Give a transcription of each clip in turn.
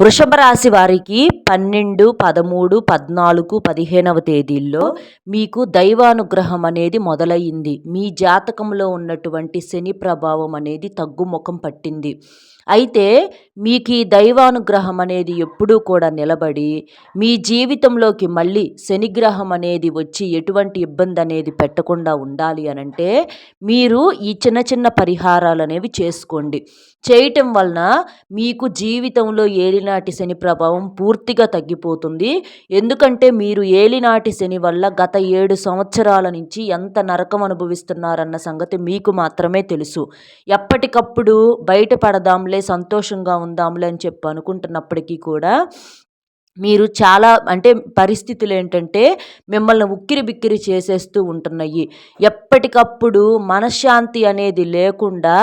వృషభ రాశి వారికి 12, 13, 14, 15వ తేదీల్లో మీకు దైవానుగ్రహం అనేది మొదలయ్యింది. మీ జాతకంలో ఉన్నటువంటి శని ప్రభావం అనేది తగ్గుముఖం పట్టింది. అయితే మీకు ఈ దైవానుగ్రహం అనేది ఎప్పుడూ కూడా నిలబడి మీ జీవితంలోకి మళ్ళీ శనిగ్రహం అనేది వచ్చి ఎటువంటి ఇబ్బంది అనేది పెట్టకుండా ఉండాలి అనంటే మీరు ఈ చిన్న చిన్న పరిహారాలు అనేవి చేసుకోండి. చేయటం వలన మీకు జీవితంలో ఏలినాటి శని ప్రభావం పూర్తిగా తగ్గిపోతుంది. ఎందుకంటే మీరు ఏలినాటి శని వల్ల గత 7 సంవత్సరాల నుంచి ఎంత నరకం అనుభవిస్తున్నారన్న సంగతి మీకు మాత్రమే తెలుసు. ఎప్పటికప్పుడు బయటపడదాంలే, సంతోషంగా ఉందాంలే అని చెప్పి అనుకుంటున్నప్పటికీ కూడా మీరు చాలా పరిస్థితులు ఏంటంటే మిమ్మల్ని ఉక్కిరి బిక్కిరి చేసేస్తూ ఉంటున్నాయి. ఎప్పటికప్పుడు మనశ్శాంతి అనేది లేకుండా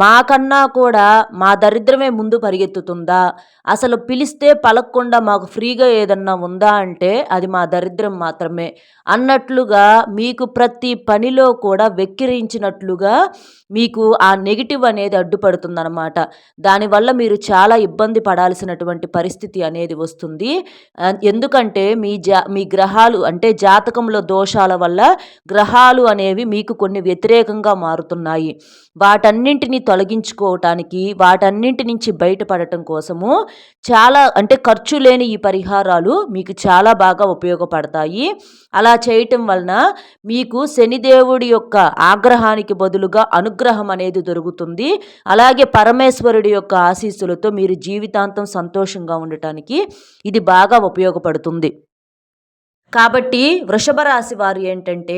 మాకన్నా కూడా మా దరిద్రమే ముందు పరిగెత్తుతుందా, అసలు పిలిస్తే పలకకుండా మాకు ఫ్రీగా ఏదన్నా ఉందా అంటే అది మా దరిద్రం మాత్రమే అన్నట్లుగా మీకు ప్రతి పనిలో కూడా వెక్కిరించినట్లుగా మీకు ఆ నెగిటివ్ అనేది అడ్డుపడుతుందన్నమాట. దానివల్ల మీరు చాలా ఇబ్బంది పడాల్సినటువంటి పరిస్థితి అనేది వస్తుంది. ఎందుకంటే మీ గ్రహాలు జాతకంలో దోషాల వల్ల గ్రహాలు అనేవి మీకు కొన్ని వ్యతిరేకంగా మారుతున్నాయి. వాటన్నింటినీ తొలగించుకోవటానికి, వాటన్నింటి నుంచి బయటపడటం కోసము చాలా ఖర్చు లేని ఈ పరిహారాలు మీకు చాలా బాగా ఉపయోగపడతాయి. అలా చేయటం వలన మీకు శనిదేవుడి యొక్క ఆగ్రహానికి బదులుగా అనుగ్రహం అనేది దొరుకుతుంది. అలాగే పరమేశ్వరుడి యొక్క ఆశీస్సులతో మీరు జీవితాంతం సంతోషంగా ఉండటానికి ఇది బాగా ఉపయోగపడుతుంది. కాబట్టి వృషభ రాశి వారు ఏంటంటే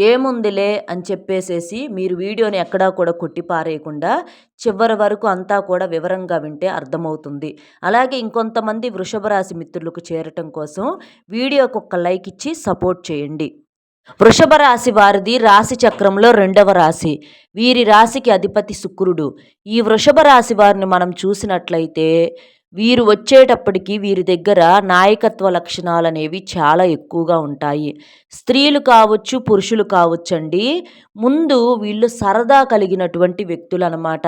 ఏముందిలే అని చెప్పేసేసి మీరు వీడియోని ఎక్కడా కూడా కొట్టిపారేయకుండా చివరి వరకు అంతా కూడా వివరంగా వింటే అర్థమవుతుంది. అలాగే ఇంకొంతమంది వృషభ రాశి మిత్రులకు చేరటం కోసం వీడియోకి ఒక లైక్ ఇచ్చి సపోర్ట్ చేయండి. వృషభ రాశి వారిది రాశి చక్రంలో 2వ రాశి. వీరి రాశికి అధిపతి శుక్రుడు. ఈ వృషభ రాశి వారిని మనం చూసినట్లయితే వీరు వచ్చేటప్పటికి వీరి దగ్గర నాయకత్వ లక్షణాలు అనేవి చాలా ఎక్కువగా ఉంటాయి. స్త్రీలు కావచ్చు, పురుషులు కావచ్చండి, ముందు వీళ్ళు సరదా కలిగినటువంటి వ్యక్తులు అన్నమాట.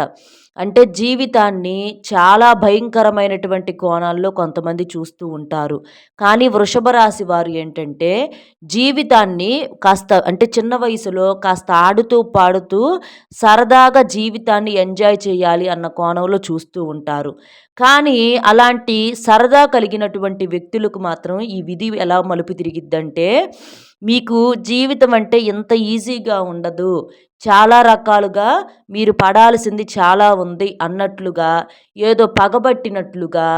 జీవితాన్ని చాలా భయంకరమైనటువంటి కోణాల్లో కొంతమంది చూస్తూ ఉంటారు. కానీ వృషభ రాశి వారు ఏంటంటే జీవితాన్ని కాస్త చిన్న వయసులో కాస్త ఆడుతూ పాడుతూ సరదాగా జీవితాన్ని ఎంజాయ్ చేయాలి అన్న కోణంలో చూస్తూ ఉంటారు. కానీ అలాంటి సరదా కలిగినటువంటి వ్యక్తులకు మాత్రం ఈ విధి ఎలా మలుపు తిరిగిద్దంటే మీకు జీవితం ఇంత ఈజీగా ఉండదు, చాలా రకాలుగా మీరు పడాల్సింది చాలా ఉంది అన్నట్లుగా, ఏదో పగబట్టినట్లుగా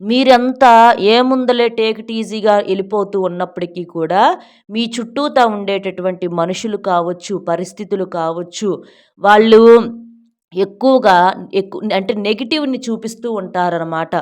మీరంతా ఏముందలే టేక్ ఇట్ ఈజీగా వెళ్ళిపోతూ ఉన్నప్పటికీ కూడా మీ చుట్టూతా ఉండేటటువంటి మనుషులు కావచ్చు, పరిస్థితులు కావచ్చు, వాళ్ళు ఎక్కువగా నెగిటివ్‌ని చూపిస్తూ ఉంటారనమాట.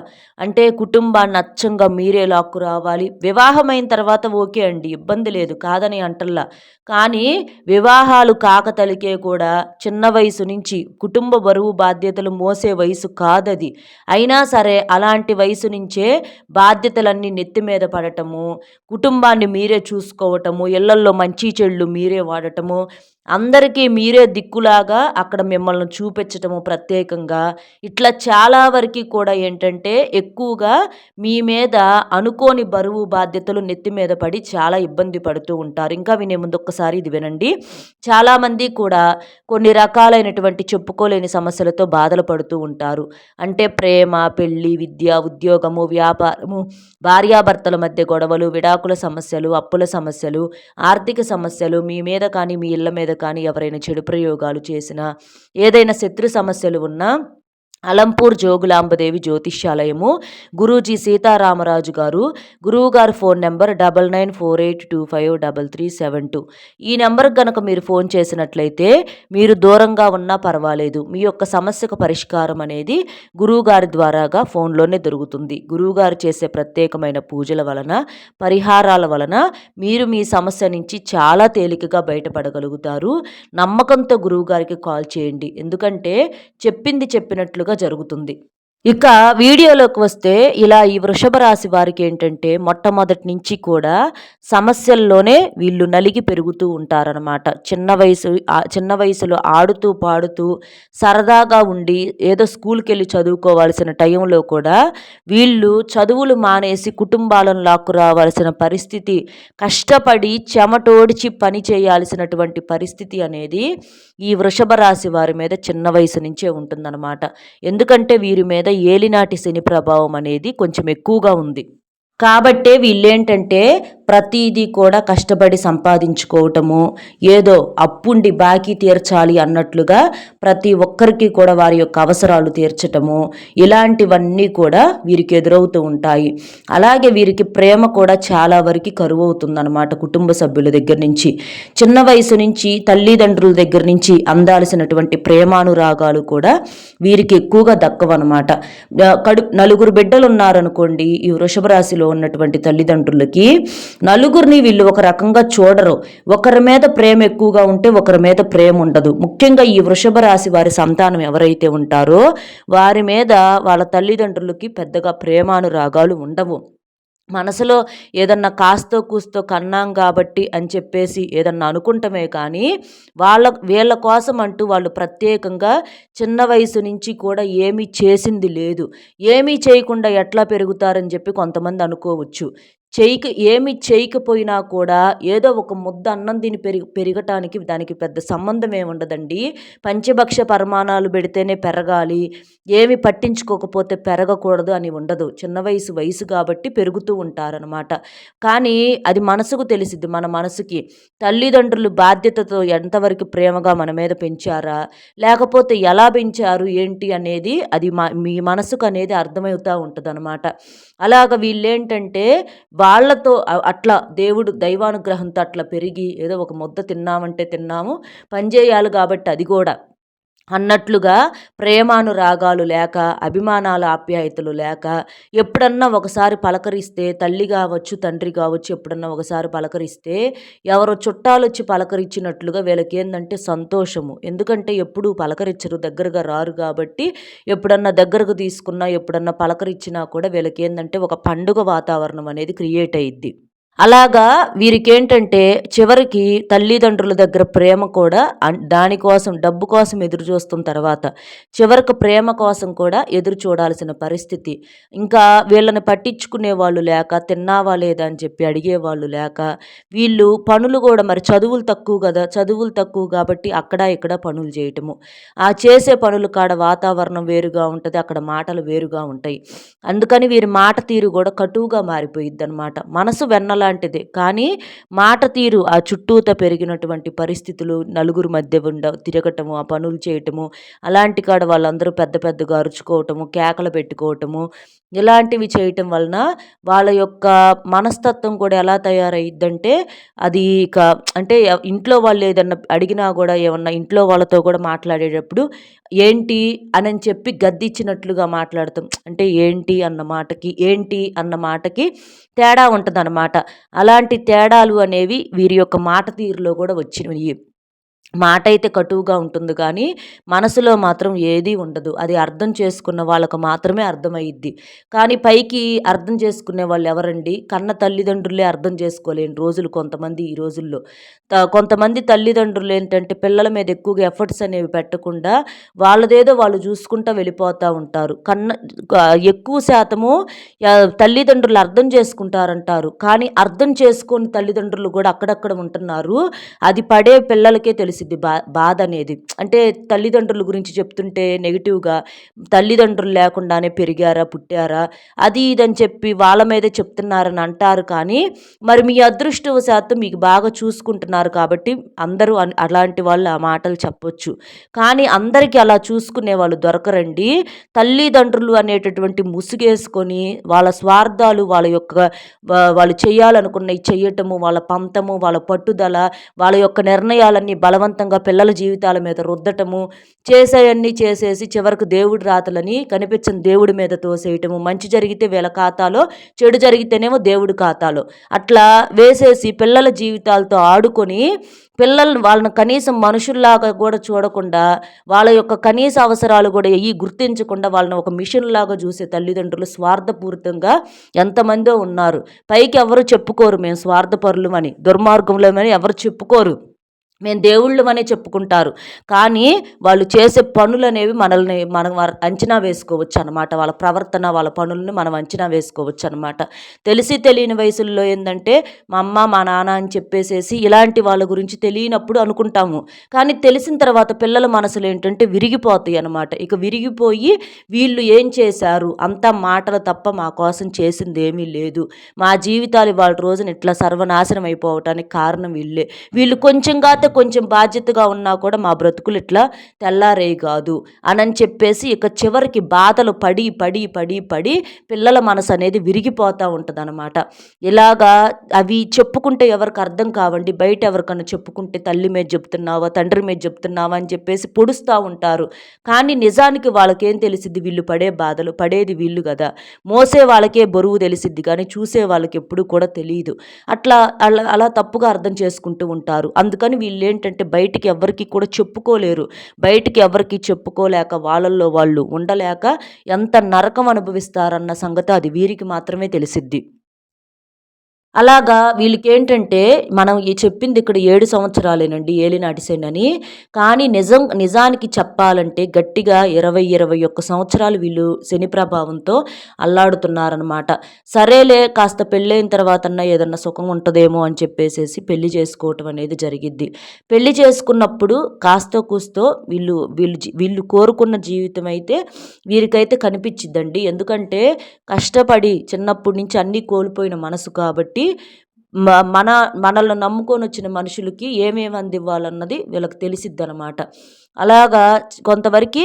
కుటుంబాన్ని అచ్చంగా మీరే లాక్కు రావాలి. వివాహమైన తర్వాత ఓకే అండి, ఇబ్బంది లేదు, కాదని అంటల్లా. కానీ వివాహాలు కాకతలికే కూడా చిన్న వయసు నుంచి కుటుంబ బరువు బాధ్యతలు మోసే వయసు కాదది. అయినా సరే అలాంటి వయసు నుంచే బాధ్యతలన్నీ నెత్తి మీద పడటము, కుటుంబాన్ని మీరే చూసుకోవటము, ఇళ్లల్లో మంచి చెడులు మీరే వాడటము, అందరికీ మీరే దిక్కులాగా అక్కడ మిమ్మల్ని చూపించటము ప్రత్యేకంగా, ఇట్లా చాలా వరకు కూడా ఎక్కువగా మీ మీద అనుకోని బరువు బాధ్యతలు నెత్తి మీద పడి చాలా ఇబ్బంది పడుతూ ఉంటారు. ఇంకా వినే ముందు ఒక్కసారి ఇది వినండి. చాలామంది కూడా కొన్ని రకాలైనటువంటి చెప్పుకోలేని సమస్యలతో బాధలు పడుతూ ఉంటారు. ప్రేమ, పెళ్ళి, విద్య, ఉద్యోగము, వ్యాపారము, భార్యాభర్తల మధ్య గొడవలు, విడాకుల సమస్యలు, అప్పుల సమస్యలు, ఆర్థిక సమస్యలు, మీ మీద కానీ మీ ఇళ్ళ మీద కానీ ఎవరైనా చెడు ప్రయోగాలు చేసినా, ఏదైనా శత్రు సమస్యలు ఉన్నా అలంపూర్ జోగులాంబదేవి జ్యోతిష్యాలయము, గురూజీ సీతారామరాజు గారు, గురువుగారి ఫోన్ నెంబర్ 9948253372. ఈ నెంబర్కి కనుక మీరు ఫోన్ చేసినట్లయితే మీరు దూరంగా ఉన్నా పర్వాలేదు, మీ యొక్క సమస్యకు పరిష్కారం అనేది గురువుగారి ద్వారాగా ఫోన్లోనే దొరుకుతుంది. గురువుగారు చేసే ప్రత్యేకమైన పూజల వలన, పరిహారాల వలన మీరు మీ సమస్య నుంచి చాలా తేలికగా బయటపడగలుగుతారు. నమ్మకంతో గురువుగారికి కాల్ చేయండి. ఎందుకంటే చెప్పింది చెప్పినట్లుగా జరుగుతుంది. ఇక వీడియోలోకి వస్తే ఇలా ఈ వృషభ రాశి వారికి ఏంటంటే మొట్టమొదటి నుంచి కూడా సమస్యల్లోనే వీళ్ళు నలిగి పెరుగుతూ ఉంటారనమాట. చిన్న వయసులో ఆడుతూ పాడుతూ సరదాగా ఉండి ఏదో స్కూల్‌కెళ్ళి చదువుకోవాల్సిన టైంలో కూడా వీళ్ళు చదువులు మానేసి కుటుంబాలను లాక్కురావాల్సిన పరిస్థితి, కష్టపడి చెమటోడ్చి పని చేయాల్సినటువంటి పరిస్థితి అనేది ఈ వృషభ రాశి వారి మీద చిన్న వయసు నుంచే ఉంటుందన్నమాట. ఎందుకంటే వీరి మీద ఏలినాటి శని ప్రభావం అనేది కొంచెం ఎక్కువగా ఉంది. కాబట్టే వీళ్ళేంటంటే ప్రతీదీ కూడా కష్టపడి సంపాదించుకోవటము, ఏదో అప్పుండి బాకీ తీర్చాలి అన్నట్లుగా ప్రతి ఒక్కరికి కూడా వారి యొక్క అవసరాలు తీర్చటము, ఇలాంటివన్నీ కూడా వీరికి ఎదురవుతూ ఉంటాయి. అలాగే వీరికి ప్రేమ కూడా చాలా వరకు కరువవుతుందన్నమాట కుటుంబ సభ్యుల దగ్గర నుంచి. చిన్న వయసు నుంచి తల్లిదండ్రుల దగ్గర నుంచి అందాల్సినటువంటి ప్రేమానురాగాలు కూడా వీరికి ఎక్కువగా దక్కవన్నమాట. నలుగురు బిడ్డలు ఉన్నారనుకోండి ఈ వృషభ రాశిలో ఉన్నటువంటి తల్లిదండ్రులకి, నలుగురిని వీళ్ళు ఒక రకంగా చూడరు. ఒకరి మీద ప్రేమ ఎక్కువగా ఉంటే ఒకరి మీద ప్రేమ ఉండదు. ముఖ్యంగా ఈ వృషభ రాశి వారి సంతానం ఎవరైతే ఉంటారో వారి మీద వాళ్ళ తల్లిదండ్రులకి పెద్దగా ప్రేమానురాగాలు ఉండవు. మనసులో ఏదన్నా కాస్తో కూస్తో కన్నాం కాబట్టి అని చెప్పేసి ఏదన్నా అనుకుంటమే కానీ వీళ్ళ కోసం అంటూ వాళ్ళు ప్రత్యేకంగా చిన్న వయసు నుంచి కూడా ఏమీ చేసింది లేదు. ఏమీ చేయకుండా ఎట్లా పెరుగుతారని చెప్పి కొంతమంది అనుకోవచ్చు. ఏమి చేయకపోయినా కూడా ఏదో ఒక ముద్ద అన్నం తిని పెరగటానికి దానికి పెద్ద సంబంధం ఏముండదండి. పంచభక్ష పరమాణాలు పెడితేనే పెరగాలి, ఏమి పట్టించుకోకపోతే పెరగకూడదు అని ఉండదు. చిన్న వయసు కాబట్టి పెరుగుతూ ఉంటారనమాట. కానీ అది మనసుకు తెలిసిద్ది. మన మనసుకి తల్లిదండ్రులు బాధ్యతతో ఎంతవరకు ప్రేమగా మన మీద పెంచారా, లేకపోతే ఎలా పెంచారు ఏంటి అనేది అది మీ మనసుకు అనేది అర్థమవుతూ ఉంటుందన్నమాట. అలాగ వీళ్ళేంటంటే వాళ్ళతో అట్లా దైవానుగ్రహంతో అట్లా పెరిగి ఏదో ఒక ముద్ద తిన్నామంటే తిన్నాము, పని చేయాలి కాబట్టి అది కూడా అన్నట్లుగా ప్రేమానురాగాలు లేక, అభిమానాలు ఆప్యాయతలు లేక, ఎప్పుడన్నా ఒకసారి పలకరిస్తే తల్లి కావచ్చు, తండ్రి కావచ్చు, ఎప్పుడన్నా ఒకసారి పలకరిస్తే ఎవరో చుట్టాలొచ్చి పలకరించినట్లుగా వీళ్ళకేందంటే సంతోషము. ఎందుకంటే ఎప్పుడూ పలకరించరు, దగ్గరగా రారు కాబట్టి ఎప్పుడన్నా దగ్గరకు తీసుకున్నా, ఎప్పుడన్నా పలకరించినా కూడా వీళ్ళకేందంటే ఒక పండుగ వాతావరణం అనేది క్రియేట్ అయ్యిద్ది. అలాగా వీరికేంటంటే చివరికి తల్లిదండ్రుల దగ్గర ప్రేమ కూడా దానికోసం డబ్బు కోసం ఎదురు చూస్తున్న తర్వాత చివరికి ప్రేమ కోసం కూడా ఎదురు చూడాల్సిన పరిస్థితి. ఇంకా వీళ్ళని పట్టించుకునే వాళ్ళు లేక, తిన్నావా లేదా అని చెప్పి అడిగేవాళ్ళు లేక, వీళ్ళు పనులు కూడా మరి చదువులు తక్కువ కదా, చదువులు తక్కువ కాబట్టి అక్కడ ఇక్కడ పనులు చేయటము. ఆ చేసే పనులు కాడ వాతావరణం వేరుగా ఉంటుంది, అక్కడ మాటలు వేరుగా ఉంటాయి. అందుకని వీరి మాట తీరు కూడా కటువుగా మారిపోయిద్ది అనమాట. మనసు వెన్నలాంటిదే కానీ మాట తీరు ఆ చుట్టూత పెరిగినటువంటి పరిస్థితులు, నలుగురు మధ్య తిరగటము, ఆ పనులు చేయటము, అలాంటి కాడ వాళ్ళందరూ పెద్ద పెద్దగా అరుచుకోవటము, కేకలు పెట్టుకోవటము, ఇలాంటివి చేయటం వలన వాళ్ళ యొక్క మనస్తత్వం కూడా ఎలా తయారయ్యిద్దంటే అది ఇక అంటే ఇంట్లో వాళ్ళు ఏదన్నా అడిగినా కూడా ఏమన్నా ఇంట్లో వాళ్ళతో కూడా మాట్లాడేటప్పుడు ఏంటి అని చెప్పి గద్దిచ్చినట్లుగా మాట్లాడతాం. అంటే ఏంటి అన్న మాటకి తేడా ఉంటదనమాట. అలాంటి తేడాలు అనేవి వీరి యొక్క మాట తీరులో కూడా వచ్చినయి. మాట అయితే కటువుగా ఉంటుంది కానీ మనసులో మాత్రం ఏదీ ఉండదు. అది అర్థం చేసుకున్న వాళ్ళకు మాత్రమే అర్థమయ్యిద్ది. కానీ పైకి అర్థం చేసుకునే వాళ్ళు ఎవరండి? కన్న తల్లిదండ్రులే అర్థం చేసుకోలేని రోజులు కొంతమంది ఈ రోజుల్లో. కొంతమంది తల్లిదండ్రులు ఏంటంటే పిల్లల మీద ఎక్కువగా ఎఫర్ట్స్ అనేవి పెట్టకుండా వాళ్ళదేదో వాళ్ళు చూసుకుంటా వెళ్ళిపోతూ ఉంటారు. ఎక్కువ శాతము తల్లిదండ్రులు అర్థం చేసుకుంటారంటారు. కానీ అర్థం చేసుకోని తల్లిదండ్రులు కూడా అక్కడక్కడ ఉంటున్నారు. అది పడే పిల్లలకే తెలిసిద్ది బాధ అనేది. అంటే తల్లిదండ్రుల గురించి చెప్తుంటే నెగిటివ్‌గా తల్లిదండ్రులు లేకుండానే పెరిగారా, పుట్టారా, అది ఇదని చెప్పి వాళ్ళ మీదే చెప్తున్నారని అంటారు. కానీ మరి మీ అదృష్టవశాత్తు మీకు బాగా చూసుకుంటున్నారు కాబట్టి అందరూ అలాంటి వాళ్ళు ఆ మాటలు చెప్పొచ్చు. కానీ అందరికీ అలా చూసుకునే వాళ్ళు దొరకరండి. తల్లిదండ్రులు అనేటటువంటి ముసుగేసుకొని వాళ్ళ స్వార్థాలు, వాళ్ళ యొక్క వాళ్ళు చేయాలనుకున్నవి చెయ్యటము, వాళ్ళ పంతము, వాళ్ళ పట్టుదల, వాళ్ళ యొక్క నిర్ణయాలన్నీ బలవంతంగా బలవంతంగా పిల్లల జీవితాల మీద రుద్దటము, చేసేయన్నీ చేసేసి చివరకు దేవుడి రాతలని కనిపించని దేవుడి మీద తోసేయటము, మంచి జరిగితే వీళ్ళ ఖాతాలో, చెడు జరిగితేనేమో దేవుడి ఖాతాలో అట్లా వేసేసి పిల్లల జీవితాలతో ఆడుకొని వాళ్ళని కనీసం మనుషుల్లాగా కూడా చూడకుండా, వాళ్ళ యొక్క కనీస అవసరాలు కూడా గుర్తించకుండా వాళ్ళని ఒక మిషన్ లాగా చూసే తల్లిదండ్రులు స్వార్థపూరితంగా ఎంతమందో ఉన్నారు. పైకి ఎవరు చెప్పుకోరు మేము స్వార్థపరులమని, దుర్మార్గములమని ఎవరు చెప్పుకోరు. మేము దేవుళ్ళమనే చెప్పుకుంటారు. కానీ వాళ్ళు చేసే పనులనేవి మనం అంచనా వేసుకోవచ్చు అనమాట. వాళ్ళ ప్రవర్తన, వాళ్ళ పనులను మనం అంచనా వేసుకోవచ్చు అనమాట. తెలిసి తెలియని వయసుల్లో ఏందంటే మా అమ్మ, మా నాన్న అని చెప్పేసేసి ఇలాంటి వాళ్ళ గురించి తెలియనప్పుడు అనుకుంటాము. కానీ తెలిసిన తర్వాత పిల్లల మనసులు ఏంటంటే విరిగిపోతాయి అనమాట. ఇక విరిగిపోయి వీళ్ళు ఏం చేశారు? అంతా మాటలు తప్ప మా కోసం చేసింది ఏమీ లేదు. మా జీవితాలు ఇవాళ రోజున ఇట్లా సర్వనాశనం అయిపోవటానికి కారణం వీళ్ళే. వీళ్ళు కొంచెం బాధ్యతగా ఉన్నా కూడా మా బ్రతుకులు ఇట్లా తెల్లారేవి కాదు అని చెప్పేసి ఇక చివరికి బాధలు పడి పడి పడి పడి పిల్లల మనసు అనేది విరిగిపోతూ ఉంటుంది అనమాట. ఇలాగా అవి చెప్పుకుంటే ఎవరికి అర్థం కావండి. బయట ఎవరికన్నా చెప్పుకుంటే తల్లి మీద చెప్తున్నావా, తండ్రి మీద చెప్తున్నావా అని చెప్పేసి పొడుస్తూ ఉంటారు. కానీ నిజానికి వాళ్ళకేం తెలిసిద్ది? వీళ్ళు పడే బాధలు పడేది వీళ్ళు కదా. మోసే వాళ్ళకే బరువు తెలిసిద్ది కానీ చూసే వాళ్ళకి ఎప్పుడు కూడా తెలియదు. అట్లా అలా అలా తప్పుగా అర్థం చేసుకుంటూ ఉంటారు. అందుకని వీళ్ళేంటంటే బయటికి ఎవరికి కూడా చెప్పుకోలేరు. బయటికి ఎవరికి చెప్పుకోలేక వాళ్ళల్లో వాళ్ళు ఉండలేక ఎంత నరకం అనుభవిస్తారన్న సంగతి అది వీరికి మాత్రమే తెలిసిద్ది. అలాగా వీళ్ళకేంటంటే మనం చెప్పింది ఇక్కడ 7 సంవత్సరాలేనండి ఏలినాటి శని. కానీ నిజానికి చెప్పాలంటే గట్టిగా 21 సంవత్సరాలు వీళ్ళు శని ప్రభావంతో అల్లాడుతున్నారనమాట. సరేలే కాస్త పెళ్ళైన తర్వాతన్నా ఏదన్నా సుఖం ఉంటుందేమో అని చెప్పేసేసి పెళ్లి చేసుకోవటం అనేది జరిగిద్ది. పెళ్లి చేసుకున్నప్పుడు కాస్తో కూస్తో వీళ్ళు కోరుకున్న జీవితం అయితే వీరికైతే కనిపించిద్దండి. ఎందుకంటే కష్టపడి చిన్నప్పటి నుంచి అన్నీ కోల్పోయిన మనసు కాబట్టి మనల్ని నమ్ముకొని వచ్చిన మనుషులకి ఏమేమి అందివ్వాలన్నది వీళ్ళకి తెలిసిద్దనమాట. అలాగా కొంతవరకు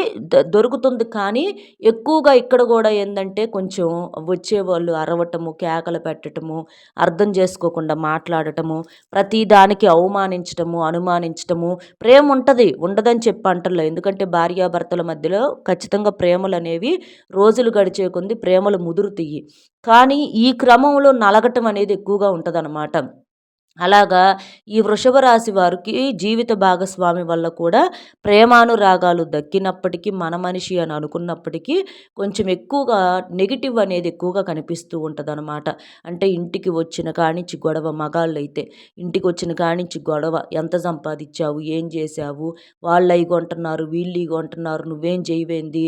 దొరుకుతుంది. కానీ ఎక్కువగా ఇక్కడ కూడా ఏందంటే కొంచెం వచ్చేవాళ్ళు అరవటము, కేకలు పెట్టటము, అర్థం చేసుకోకుండా మాట్లాడటము, ప్రతిదానికి అవమానించటము, అనుమానించటము. ప్రేమ ఉంటుంది, ఉండదని చెప్పి అంటలే. ఎందుకంటే భార్యాభర్తల మధ్యలో ఖచ్చితంగా ప్రేమలు అనేవి రోజులు గడిచే కొద్దీ ప్రేమలు ముదురుతాయి. కానీ ఈ క్రమంలో నలగటం అనేది ఎక్కువగా ఉంటుందన్నమాట. అలాగా ఈ వృషభ రాశి వారికి జీవిత భాగస్వామి వల్ల కూడా ప్రేమానురాగాలు దక్కినప్పటికీ మన మనిషి అని అనుకున్నప్పటికీ కొంచెం ఎక్కువగా నెగిటివ్ అనేది ఎక్కువగా కనిపిస్తూ ఉంటుందన్నమాట. అంటే ఇంటికి వచ్చిన కానించి గొడవ, మగాళ్ళైతే ఇంటికి వచ్చిన కానించి గొడవ, ఎంత సంపాదించావు, ఏం చేసావు, వాళ్ళు అవి కొంటున్నారు, వీళ్ళు ఇవి కొంటున్నారు, నువ్వేం చేయవేంది,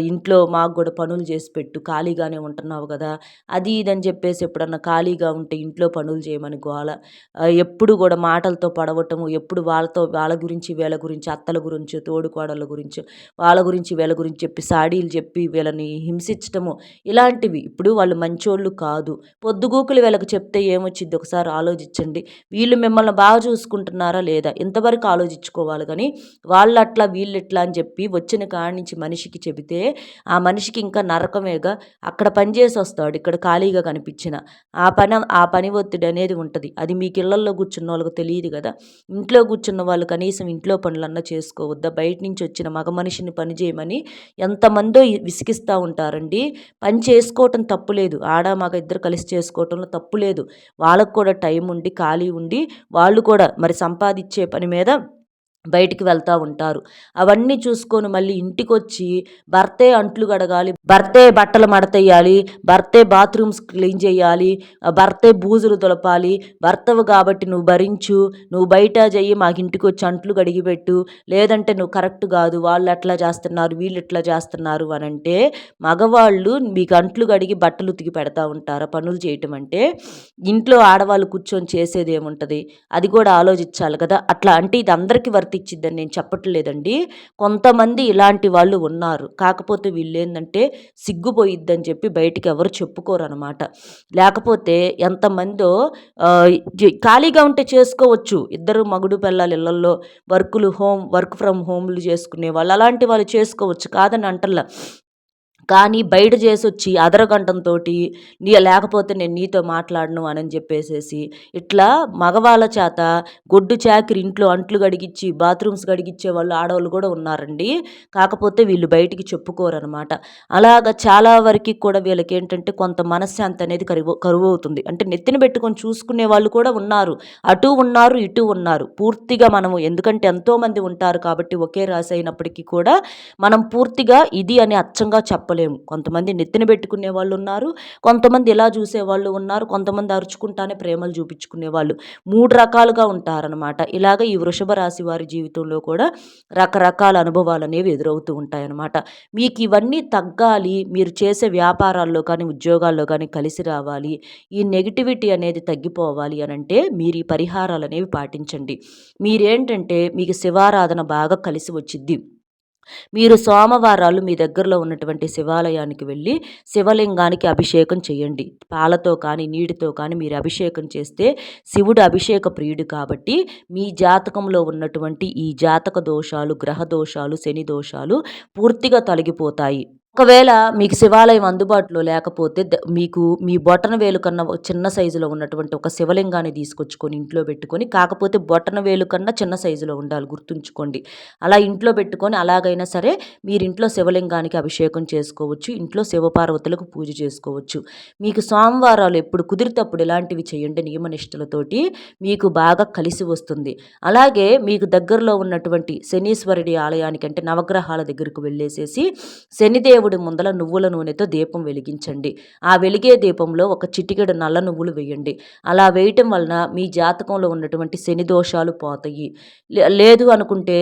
ఇంట్లో మాకు కూడా పనులు చేసి పెట్టు, ఖాళీగానే ఉంటున్నావు కదా, అది ఇదని చెప్పేసి ఎప్పుడన్నా ఖాళీగా ఉంటే ఇంట్లో పనులు చేయమని గోల. ఎప్పుడు కూడా మాటలతో పడవటము, ఎప్పుడు వాళ్ళ గురించి వీళ్ళ గురించి, అత్తల గురించి, తోడుకోడళ్ళ గురించి, వాళ్ళ గురించి వీళ్ళ గురించి చెప్పి సాడీలు చెప్పి వీళ్ళని హింసించటము, ఇలాంటివి. ఇప్పుడు వాళ్ళు మంచోళ్ళు కాదు. పొద్దుగూకులు వీళ్ళకి చెప్తే ఏమొచ్చింది ఒకసారి ఆలోచించండి. వీళ్ళు మిమ్మల్ని బాగా చూసుకుంటున్నారా లేదా ఇంతవరకు ఆలోచించుకోవాలి. కానీ వాళ్ళు అట్లా వీళ్ళు ఇట్లా అని చెప్పి వచ్చిన కాడి నుంచి మనిషికి చెబితే ఆ మనిషికి ఇంకా నరకమేగా. అక్కడ పనిచేసి వస్తాడు, ఇక్కడ ఖాళీగా కనిపించిన ఆ పని ఒత్తిడి అనేది ఉంటుంది. అది మీకు ఇళ్లల్లో కూర్చున్న వాళ్ళకి తెలియదు కదా. ఇంట్లో కూర్చున్న వాళ్ళు కనీసం ఇంట్లో పనులన్నా చేసుకోవద్దా? బయట నుంచి వచ్చిన మగ మనిషిని పని చేయమని ఎంతమందో విసిగిస్తూ ఉంటారండి. పని చేసుకోవటం తప్పులేదు, ఆడ మగ ఇద్దరు కలిసి చేసుకోవటంలో తప్పులేదు. వాళ్ళకు కూడా టైం ఉండి ఖాళీ ఉండి వాళ్ళు కూడా మరి సంపాదించే పని మీద బయటికి వెళ్తూ ఉంటారు. అవన్నీ చూసుకొని మళ్ళీ ఇంటికొచ్చి భర్తే అంట్లు కడగాలి, భర్తే బట్టలు మడతెయ్యాలి, భర్తే బాత్రూమ్స్ క్లీన్ చేయాలి, భర్తే బూజులు దులపాలి, భర్తవు కాబట్టి నువ్వు భరించు, నువ్వు బయట చెయ్యి, మాకు ఇంటికి వచ్చి అంట్లు కడిగి పెట్టు, లేదంటే నువ్వు కరెక్ట్ కాదు, వాళ్ళు ఎట్లా చేస్తున్నారు, వీళ్ళు ఎట్లా చేస్తున్నారు అని అంటే మగవాళ్ళు మీకు అంట్లు కడిగి బట్టలు ఉతికి పెడతా ఉంటారా? పనులు చేయటం అంటే ఇంట్లో ఆడవాళ్ళు కూర్చొని చేసేది ఏముంటుంది? అది కూడా ఆలోచించాలి కదా. అట్లా అంటే ఇది అందరికీ వర్తించిద్దని నేను చెప్పట్లేదండి. కొంతమంది ఇలాంటి వాళ్ళు ఉన్నారు. కాకపోతే వీళ్ళేందంటే సిగ్గుపోయిద్దని చెప్పి బయటికి ఎవరు చెప్పుకోరు అనమాట. లేకపోతే ఎంతమందో ఖాళీగా ఉంటే చేసుకోవచ్చు. ఇద్దరు మగుడు పిల్లలు ఇళ్లల్లో వర్క్ ఫ్రమ్ హోమ్లు చేసుకునే వాళ్ళు అలాంటి వాళ్ళు చేసుకోవచ్చు, కాదని అంటల్లా. కానీ బయట చేసొచ్చి అదరగంటంతోటి లేకపోతే నేను నీతో మాట్లాడను అని చెప్పేసేసి ఇట్లా మగవాళ్ళ చేత గొడ్డు చాకిరి ఇంట్లో అంట్లు గడిగిచ్చి బాత్రూమ్స్ గడిగిచ్చే వాళ్ళు ఆడవాళ్ళు కూడా ఉన్నారండి. కాకపోతే వీళ్ళు బయటికి చెప్పుకోరనమాట. అలాగ చాలా వరకి కూడా వీళ్ళకి ఏంటంటే కొంత మనశ్శాంతి అనేది కరువవుతుంది. అంటే నెత్తిన పెట్టుకొని చూసుకునే వాళ్ళు కూడా ఉన్నారు. అటు ఉన్నారు, ఇటు ఉన్నారు. పూర్తిగా మనము ఎందుకంటే ఎంతోమంది ఉంటారు కాబట్టి ఒకే రాశి అయినప్పటికీ కూడా మనం పూర్తిగా ఇది అని అచ్చంగా చెప్పలేము. కొంతమంది నెత్తిన పెట్టుకునే వాళ్ళు ఉన్నారు. కొంతమంది ఇలా చూసేవాళ్ళు ఉన్నారు. కొంతమంది అరుచుకుంటానే ప్రేమలు చూపించుకునే వాళ్ళు. 3 రకాలుగా ఉంటారనమాట. ఇలాగ ఈ వృషభ రాశి వారి జీవితంలో కూడా రకరకాల అనుభవాలనేవి ఎదురవుతూ ఉంటాయన్నమాట. మీకు ఇవన్నీ తగ్గాలి, మీరు చేసే వ్యాపారాల్లో కానీ, ఉద్యోగాల్లో కానీ కలిసి రావాలి, ఈ నెగటివిటీ అనేది తగ్గిపోవాలి అనంటే మీరు ఈ పరిహారాలనేవి పాటించండి. మీరేంటంటే మీకు శివారాధన బాగా కలిసి వచ్చిద్ది. మీరు సోమవారాలు మీ దగ్గరలో ఉన్నటువంటి శివాలయానికి వెళ్ళి శివలింగానికి అభిషేకం చేయండి. పాలతో కానీ నీటితో కానీ మీరు అభిషేకం చేస్తే శివుడు అభిషేక ప్రియుడు కాబట్టి మీ జాతకంలో ఉన్నటువంటి ఈ జాతక దోషాలు, గ్రహ దోషాలు, శని దోషాలు పూర్తిగా తొలగిపోతాయి. ఒకవేళ మీకు శివాలయం అందుబాటులో లేకపోతే మీకు మీ బొటన వేలు కన్నా చిన్న సైజులో ఉన్నటువంటి ఒక శివలింగాన్ని తీసుకొచ్చుకొని ఇంట్లో పెట్టుకొని, కాకపోతే బొటన వేలు కన్నా చిన్న సైజులో ఉండాలి, గుర్తుంచుకోండి. అలా ఇంట్లో పెట్టుకొని అలాగైనా సరే మీరు ఇంట్లో శివలింగానికి అభిషేకం చేసుకోవచ్చు. ఇంట్లో శివపార్వతులకు పూజ చేసుకోవచ్చు. మీకు సోమవారాలు ఎప్పుడు కుదిరితప్పుడు ఇలాంటివి చేయండి నియమనిష్టలతోటి, మీకు బాగా కలిసి వస్తుంది. అలాగే మీకు దగ్గరలో ఉన్నటువంటి శనీశ్వరుడి ఆలయానికి అంటే నవగ్రహాల దగ్గరకు వెళ్ళేసేసి శనిదేవుడి ముందల నువ్వుల నూనెతో దీపం వెలిగించండి. ఆ వెలిగే దీపంలో ఒక చిటికెడు నల్ల నువ్వులు వేయండి. అలా వేయటం వలన మీ జాతకంలో ఉన్నటువంటి శని దోషాలు పోతాయి. లేదు అనుకుంటే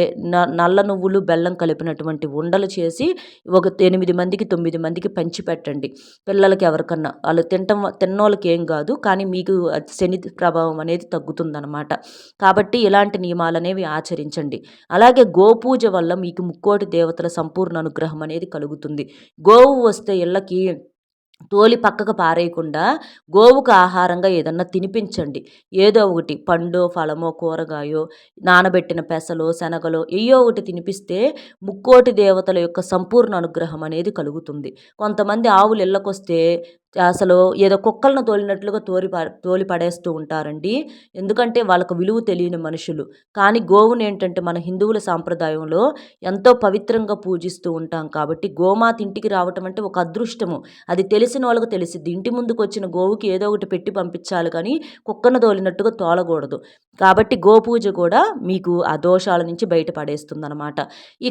నల్ల నువ్వులు బెల్లం కలిపినటువంటి ఉండలు చేసి ఒక 8 మందికి 9 మందికి పంచిపెట్టండి. పిల్లలకి ఎవరికన్నా వాళ్ళు తిన్నోళ్ళకి ఏం కాదు, కానీ మీకు శని ప్రభావం అనేది తగ్గుతుందన్నమాట. కాబట్టి ఇలాంటి నియమాలు అనేవి ఆచరించండి. అలాగే గోపూజ వల్ల మీకు ముక్కోటి దేవతల సంపూర్ణ అనుగ్రహం అనేది కలుగుతుంది. గోవు వస్తే ఇళ్ళకి తోలి పక్కకు పారేయకుండా గోవుకు ఆహారంగా ఏదన్నా తినిపించండి. ఏదో ఒకటి పండో, ఫలమో, కూరగాయో, నానబెట్టిన పెసలో, శనగలో ఏయో ఒకటి తినిపిస్తే ముక్కోటి దేవతల యొక్క సంపూర్ణ అనుగ్రహం అనేది కలుగుతుంది. కొంతమంది ఆవులు ఇళ్ళకొస్తే అసలు ఏదో కుక్కలను తోలినట్లుగా తోలి పడేస్తూ ఉంటారండి. ఎందుకంటే వాళ్ళకు విలువ తెలియని మనుషులు. కానీ గోవును ఏంటంటే మన హిందువుల సాంప్రదాయంలో ఎంతో పవిత్రంగా పూజిస్తూ ఉంటాం కాబట్టి గోమాత ఇంటికి రావటం అంటే ఒక అదృష్టము. అది తెలిసిన వాళ్ళకు తెలిసిద్ది. ఇంటి ముందుకు వచ్చిన గోవుకి ఏదో ఒకటి పెట్టి పంపించాలి కానీ కుక్కను తోలినట్టుగా తోలకూడదు. కాబట్టి గోపూజ కూడా మీకు ఆ దోషాల నుంచి బయటపడేస్తుందన్నమాట.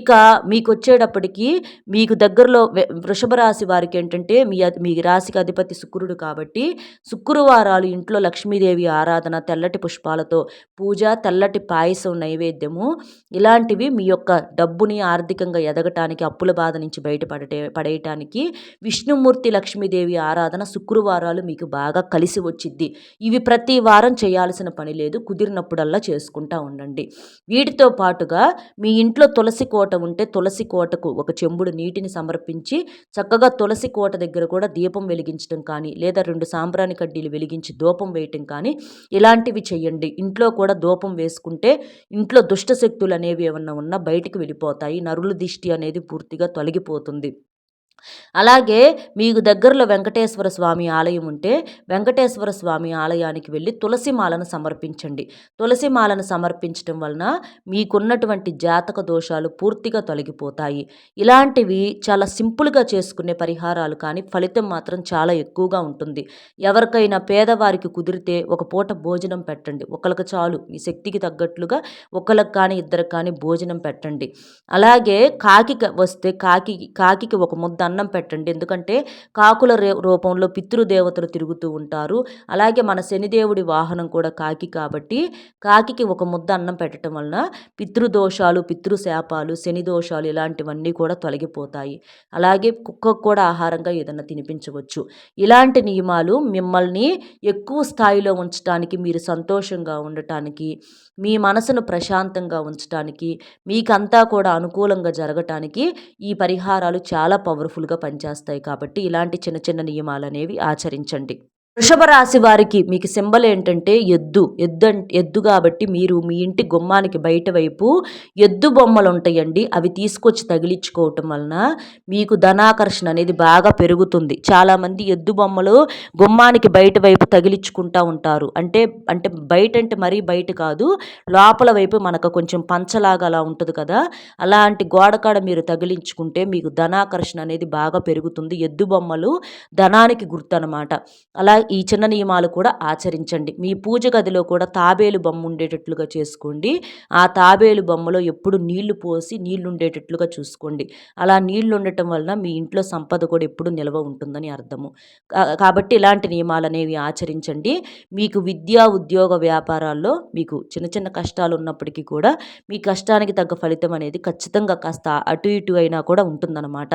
ఇక మీకు వచ్చేటప్పటికి మీకు దగ్గరలో వృషభ రాశి వారికి ఏంటంటే మీ రాశికి అధిపతి శుక్రుడు కాబట్టి శుక్రవారాలు ఇంట్లో లక్ష్మీదేవి ఆరాధన, తెల్లటి పుష్పాలతో పూజ, తెల్లటి పాయసం నైవేద్యము ఇలాంటివి మీ యొక్క డబ్బుని ఆర్థికంగా ఎదగటానికి, అప్పుల బాధ నుంచి పడేయటానికి విష్ణుమూర్తి, లక్ష్మీదేవి ఆరాధన శుక్రవారాలు మీకు బాగా కలిసి వచ్చిద్ది. ఇవి ప్రతి వారం చేయాల్సిన పని లేదు, కుదిరినప్పుడల్లా చేసుకుంటా ఉండండి. వీటితో పాటుగా మీ ఇంట్లో తులసి కోట ఉంటే తులసి కోటకు ఒక చెంబుడు నీటిని సమర్పించి చక్కగా తులసి కోట దగ్గర కూడా దీపం వెలిగించడం కానీ, లేదా 2 సాంబ్రాణి కడ్డీలు వెలిగించి ధూపం వేయటం కానీ ఇలాంటివి చేయండి. ఇంట్లో కూడా ధూపం వేసుకుంటే ఇంట్లో దుష్ట శక్తులు అనేవి ఏమన్నా ఉన్నా బయటికి వెళ్ళిపోతాయి. నరుల దిష్టి అనేది పూర్తిగా తొలగిపోతుంది. అలాగే మీకు దగ్గరలో వెంకటేశ్వర స్వామి ఆలయం ఉంటే వెంకటేశ్వర స్వామి ఆలయానికి వెళ్ళి తులసి మాలను సమర్పించండి. తులసి మాలను సమర్పించడం వలన మీకున్నటువంటి జాతక దోషాలు పూర్తిగా తొలగిపోతాయి. ఇలాంటివి చాలా సింపుల్గా చేసుకునే పరిహారాలు కానీ ఫలితం మాత్రం చాలా ఎక్కువగా ఉంటుంది. ఎవరికైనా పేదవారికి కుదిరితే ఒక పూట భోజనం పెట్టండి. ఒకరికి చాలు, మీ శక్తికి తగ్గట్లుగా ఒకరికి కానీ ఇద్దరికి కానీ భోజనం పెట్టండి. అలాగే కాకి వస్తే కాకి ఒక ముద్ద అన్నం పెట్టండి. ఎందుకంటే కాకుల రూపంలో పితృదేవతలు తిరుగుతూ ఉంటారు. అలాగే మన శనిదేవుడి వాహనం కూడా కాకి కాబట్టి కాకికి ఒక ముద్ద అన్నం పెట్టడం వలన పితృదోషాలు, పితృశాపాలు, శని దోషాలు ఇలాంటివన్నీ కూడా తొలగిపోతాయి. అలాగే కుక్కకు కూడా ఆహారంగా ఏదన్నా తినిపించవచ్చు. ఇలాంటి నియమాలు మిమ్మల్ని ఎక్కువ స్థాయిలో ఉంచడానికి, మీరు సంతోషంగా ఉండటానికి, మీ మనసును ప్రశాంతంగా ఉంచటానికి, మీకంతా కూడా అనుకూలంగా జరగటానికి ఈ పరిహారాలు చాలా పవర్ఫుల్గా పనిచేస్తాయి. కాబట్టి ఇలాంటి చిన్న చిన్న నియమాలు అనేవి ఆచరించండి. వృషభ రాశి వారికి మీకు సింబల్ ఏంటంటే ఎద్దు కాబట్టి మీరు మీ ఇంటి గుమ్మానికి బయట వైపు ఎద్దు బొమ్మలు ఉంటాయండి. అవి తీసుకొచ్చి తగిలించుకోవటం వలన మీకు ధనాకర్షణ అనేది బాగా పెరుగుతుంది. చాలామంది ఎద్దు బొమ్మలు గుమ్మానికి బయట వైపు తగిలించుకుంటా ఉంటారు. అంటే అంటే బయట అంటే మరీ బయట కాదు, లోపల వైపు మనకు కొంచెం పంచలాగా అలా ఉంటుంది కదా, అలాంటి గోడకాడ మీరు తగిలించుకుంటే మీకు ధనాకర్షణ అనేది బాగా పెరుగుతుంది. ఎద్దు బొమ్మలు ధనానికి గుర్తు అనమాట. అలా ఈ చిన్న నియమాలు కూడా ఆచరించండి. మీ పూజ గదిలో కూడా తాబేలు బొమ్మ ఉండేటట్లుగా చేసుకోండి. ఆ తాబేలు బొమ్మలో ఎప్పుడు నీళ్లు పోసి నీళ్లు ఉండేటట్లుగా చూసుకోండి. అలా నీళ్లు ఉండటం వలన మీ ఇంట్లో సంపద కూడా ఎప్పుడు నిల్వ ఉంటుందని అర్థము. కాబట్టి ఇలాంటి నియమాలు అనేవి ఆచరించండి. మీకు విద్యా ఉద్యోగ వ్యాపారాల్లో మీకు చిన్న చిన్న కష్టాలు ఉన్నప్పటికీ కూడా మీ కష్టానికి తగ్గ ఫలితం అనేది ఖచ్చితంగా కాస్త అటు ఇటు అయినా కూడా ఉంటుందన్నమాట.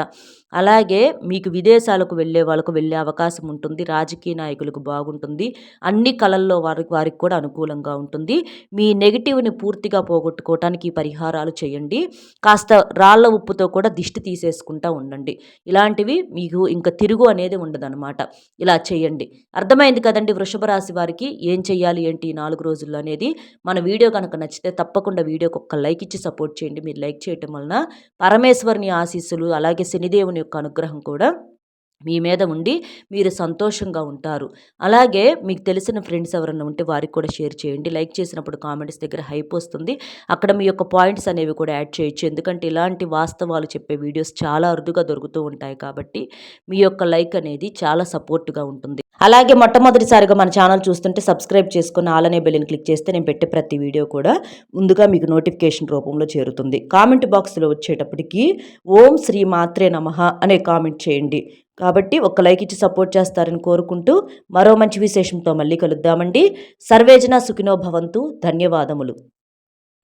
అలాగే మీకు విదేశాలకు వెళ్ళే వాళ్ళకు వెళ్ళే అవకాశం ఉంటుంది. రాజకీయ నాయకులకు బాగుంటుంది. అన్ని కళల్లో వారికి కూడా అనుకూలంగా ఉంటుంది. మీ నెగిటివ్ని పూర్తిగా పోగొట్టుకోవటానికి ఈ పరిహారాలు చేయండి. కాస్త రాళ్ళ ఉప్పుతో కూడా దిష్టి తీసేసుకుంటా ఉండండి. ఇలాంటివి మీకు ఇంకా తిరుగు అనేది ఉండదన్నమాట. ఇలా చేయండి. అర్థమైంది కదండి వృషభ రాశి వారికి ఏం చెయ్యాలి ఏంటి ఈ 4 రోజుల్లో అనేది. మన వీడియో కనుక నచ్చితే తప్పకుండా వీడియోకి ఒక్క లైక్ ఇచ్చి సపోర్ట్ చేయండి. మీరు లైక్ చేయటం వలన పరమేశ్వరుని ఆశీస్సులు అలాగే శనిదేవుని యొక్క అనుగ్రహం కూడా మీ మీద ఉండి మీరు సంతోషంగా ఉంటారు. అలాగే మీకు తెలిసిన ఫ్రెండ్స్ ఎవరైనా ఉంటే వారికి కూడా షేర్ చేయండి. లైక్ చేసినప్పుడు కామెంట్స్ దగ్గర హైప్ వస్తుంది. అక్కడ మీ యొక్క పాయింట్స్ అనేవి కూడా యాడ్ చేయొచ్చు. ఎందుకంటే ఇలాంటి వాస్తవాలు చెప్పే వీడియోస్ చాలా అరుదుగా దొరుకుతూ ఉంటాయి కాబట్టి మీ యొక్క లైక్ అనేది చాలా సపోర్ట్గా ఉంటుంది. అలాగే మొట్టమొదటిసారిగా మన ఛానల్ చూస్తుంటే సబ్స్క్రైబ్ చేసుకుని ఆల్ అనే బెల్ని క్లిక్ చేస్తే నేను పెట్టే ప్రతి వీడియో కూడా ముందుగా మీకు నోటిఫికేషన్ రూపంలో చేరుతుంది. కామెంట్ బాక్స్లో వచ్చేటప్పటికి ఓం శ్రీ మాత్రే నమః అనే కామెంట్ చేయండి. కాబట్టి ఒక లైక్ ఇచ్చి సపోర్ట్ చేస్తారని కోరుకుంటూ మరో మంచి విశేషంతో మళ్ళీ కలుద్దామండి. సర్వేజన సుఖినో భవంతు. ధన్యవాదములు.